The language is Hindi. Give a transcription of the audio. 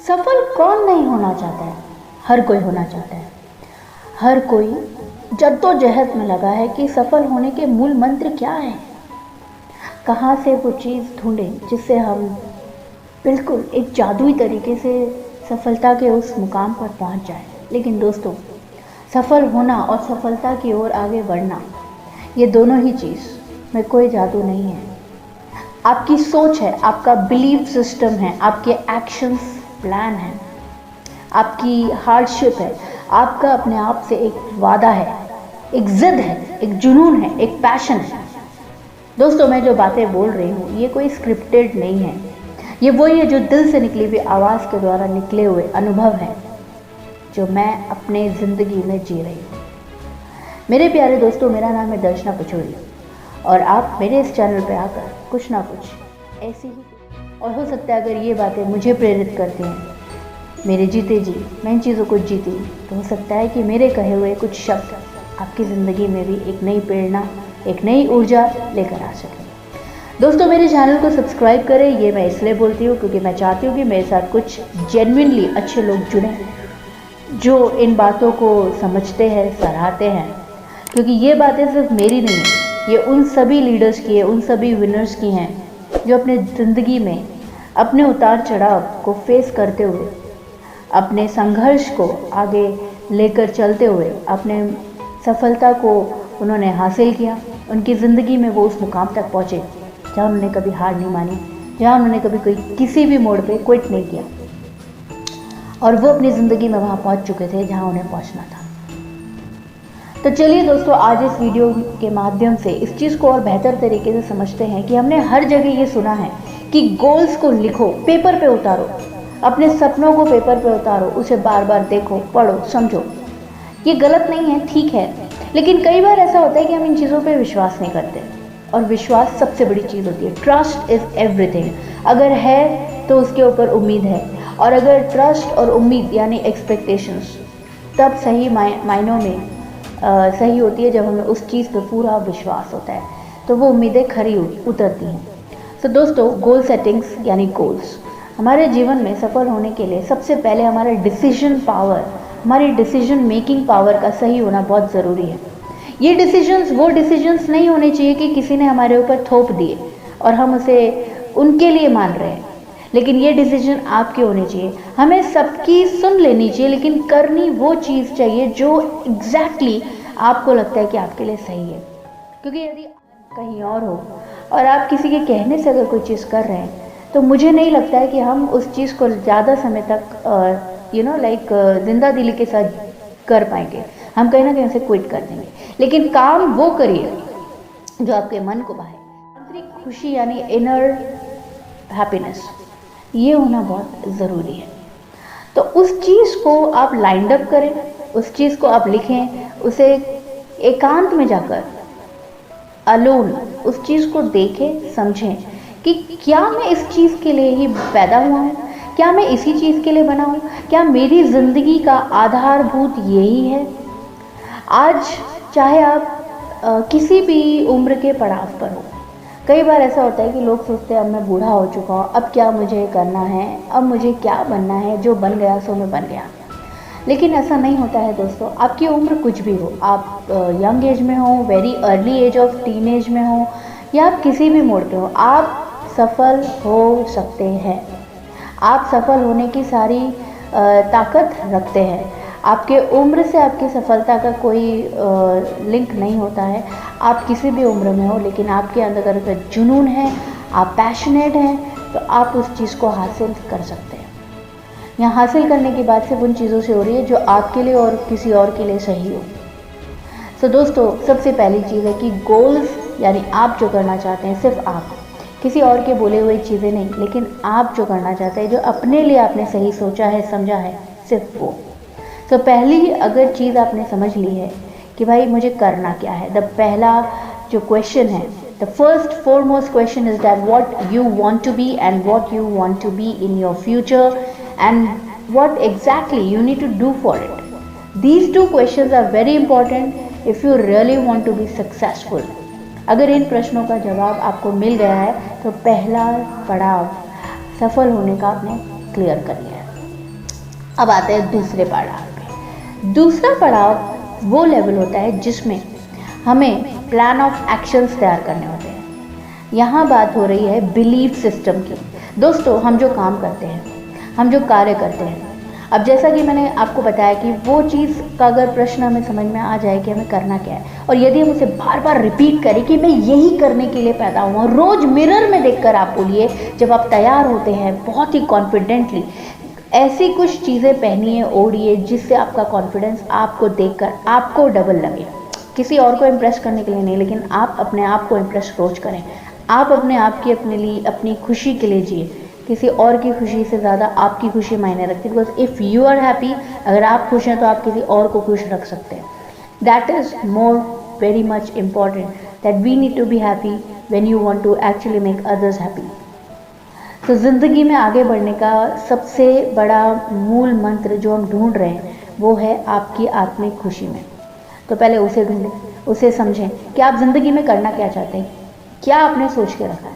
सफल कौन नहीं होना चाहता है? हर कोई होना चाहता है। हर कोई जद्दोजहद में लगा है कि सफल होने के मूल मंत्र क्या है, कहाँ से वो चीज़ ढूंढें जिससे हम बिल्कुल एक जादुई तरीके से सफलता के उस मुकाम पर पहुंच जाए। लेकिन दोस्तों, सफल होना और सफलता की ओर आगे बढ़ना, ये दोनों ही चीज़ में कोई जादू नहीं है। आपकी सोच है, आपका बिलीफ सिस्टम है, आपके एक्शंस प्लान है, आपकी हार्डशिप है, आपका अपने आप से एक वादा है, एक जिद है, एक जुनून है, एक पैशन है। दोस्तों, मैं जो बातें बोल रही हूँ ये कोई स्क्रिप्टेड नहीं है, ये वही है जो दिल से निकली हुई आवाज़ के द्वारा निकले हुए अनुभव हैं जो मैं अपने ज़िंदगी में जी रही हूँ। मेरे प्यारे दोस्तों, मेरा नाम है दर्शना पचौरी और आप मेरे इस चैनल पे आकर कुछ ना कुछ ऐसी ही, और हो सकता है अगर ये बातें मुझे प्रेरित करती हैं, मेरे जीते जी मैं इन चीज़ों को जीती, तो हो सकता है कि मेरे कहे हुए कुछ शब्द आपकी ज़िंदगी में भी एक नई प्रेरणा, एक नई ऊर्जा लेकर आ सकें। दोस्तों, मेरे चैनल को सब्सक्राइब करें। ये मैं इसलिए बोलती हूँ क्योंकि मैं चाहती हूँ कि मेरे साथ कुछ जेन्युइनली अच्छे लोग जुड़ें जो इन बातों को समझते हैं, सराहते हैं, क्योंकि ये बातें सिर्फ मेरी नहीं है, ये उन सभी लीडर्स की है, उन सभी विनर्स की हैं जो अपने ज़िंदगी में अपने उतार चढ़ाव को फेस करते हुए, अपने संघर्ष को आगे लेकर चलते हुए अपने सफलता को उन्होंने हासिल किया। उनकी ज़िंदगी में वो उस मुकाम तक पहुँचे जहाँ उन्होंने कभी हार नहीं मानी, जहाँ उन्होंने कभी कोई किसी भी मोड़ पे क्विट नहीं किया, और वो अपनी ज़िंदगी में वहाँ पहुँच चुके थे जहाँ उन्हें पहुँचना था। तो चलिए दोस्तों, आज इस वीडियो के माध्यम से इस चीज़ को और बेहतर तरीके से समझते हैं कि हमने हर जगह ये सुना है कि गोल्स को लिखो, पेपर पे उतारो, अपने सपनों को पेपर पे उतारो, उसे बार बार देखो, पढ़ो, समझो। ये गलत नहीं है, ठीक है, लेकिन कई बार ऐसा होता है कि हम इन चीज़ों पे विश्वास नहीं करते, और विश्वास सबसे बड़ी चीज़ होती है। Trust is everything. अगर है तो उसके ऊपर उम्मीद है, और अगर ट्रस्ट और उम्मीद यानी एक्सपेक्टेशंस तब सही मायनों में सही होती है जब हमें उस चीज़ पर पूरा विश्वास होता है, तो वो उम्मीदें खरी उतरती हैं। तो दोस्तों, गोल सेटिंग्स यानी गोल्स हमारे जीवन में सफल होने के लिए सबसे पहले हमारा डिसीजन पावर, हमारी डिसीजन मेकिंग पावर का सही होना बहुत ज़रूरी है। ये डिसीजंस वो डिसीजंस नहीं होने चाहिए कि किसी ने हमारे ऊपर थोप दिए और हम उसे उनके लिए मान रहे हैं, लेकिन ये डिसीजन आपके होने चाहिए। हमें सबकी सुन लेनी चाहिए, लेकिन करनी वो चीज़ चाहिए जो एग्जैक्टली आपको लगता है कि आपके लिए सही है। क्योंकि यदि कहीं और हो और आप किसी के कहने से अगर कोई चीज़ कर रहे हैं, तो मुझे नहीं लगता है कि हम उस चीज़ को ज़्यादा समय तक जिंदा दिली के साथ कर पाएंगे। हम कहीं ना कहीं उसे क्विट कर देंगे। लेकिन काम वो करिए जो आपके मन को भाए। आंतरिक खुशी यानी इनर हैप्पीनेस, ये होना बहुत ज़रूरी है। तो उस चीज़ को आप लाइंड अप करें, उस चीज़ को आप लिखें, उसे एकांत में जाकर अलोन उस चीज़ को देखें, समझें कि क्या मैं इस चीज़ के लिए ही पैदा हुआ हूँ, क्या मैं इसी चीज़ के लिए बना हूँ, क्या मेरी ज़िंदगी का आधारभूत यही है। आज चाहे आप किसी भी उम्र के पड़ाव पर हो, कई बार ऐसा होता है कि लोग सोचते हैं अब मैं बूढ़ा हो चुका हूँ, अब क्या मुझे करना है, अब मुझे क्या बनना है, जो बन गया सो मैं बन गया। लेकिन ऐसा नहीं होता है दोस्तों। आपकी उम्र कुछ भी हो, आप यंग एज में हो, very early age of teen age में हो, या आप किसी भी मोड़ पे हो, आप सफल हो सकते हैं। आप सफल होने की सारी ताकत रखते हैं। आपके उम्र से आपकी सफलता का कोई लिंक नहीं होता है। आप किसी भी उम्र में हो, लेकिन आपके अंदर अगर जुनून है, आप पैशनेट हैं, तो आप उस चीज़ को हासिल कर सकते हैं। यहाँ हासिल करने की बात सिर्फ उन चीज़ों से हो रही है जो आपके लिए और किसी और के लिए सही हो। तो दोस्तों, सबसे पहली चीज़ है कि गोल्स यानी आप जो करना चाहते हैं, सिर्फ आप, किसी और के बोले हुए चीज़ें नहीं, लेकिन आप जो करना चाहते हैं, जो अपने लिए आपने सही सोचा है, समझा है, सिर्फ वो। तो पहली अगर चीज़ आपने समझ ली है कि भाई मुझे करना क्या है, द पहला जो क्वेश्चन है, the first foremost question is that what you want to be and what you want to be in your future and what exactly you need to do for it. These two questions are very important if you really want to be successful. अगर इन प्रश्नों का जवाब आपको मिल गया है तो पहला पड़ाव सफल होने का आपने क्लियर कर लिया है। अब आते हैं दूसरे पड़ाव पे। दूसरा पड़ाव वो लेवल होता है जिसमें हमें प्लान ऑफ एक्शंस तैयार करने होते हैं। यहाँ बात हो रही है बिलीफ सिस्टम की। दोस्तों, हम जो काम करते हैं, हम जो कार्य करते हैं, अब जैसा कि मैंने आपको बताया कि वो चीज़ का अगर प्रश्न हमें समझ में आ जाए कि हमें करना क्या है, और यदि हम उसे बार बार रिपीट करें कि मैं यही करने के लिए पैदा हुआ, रोज़ मिरर में देखकर आप बोलिए, जब आप तैयार होते हैं बहुत ही कॉन्फिडेंटली, ऐसी कुछ चीज़ें पहनिए, ओढ़िए जिससे आपका कॉन्फिडेंस आपको देखकर आपको डबल लगे। किसी और को इम्प्रेस करने के लिए नहीं, लेकिन आप अपने आप को इम्प्रेस रोज करें। आप अपने आप की, अपने लिए, अपनी खुशी के लिए जिए। किसी और की खुशी से ज़्यादा आपकी खुशी मायने रखती है। Because if you are happy, अगर आप खुश हैं तो आप किसी और को खुश रख सकते हैं। That is more very much important, that we need to be happy when you want to actually make others happy. तो ज़िंदगी में आगे बढ़ने का सबसे बड़ा मूल मंत्र जो हम ढूंढ रहे हैं वो है आपकी आत्मिक खुशी में। तो पहले उसे ढूंढें, उसे समझें कि आप ज़िंदगी में करना क्या चाहते हैं, क्या आपने सोच के रखा है।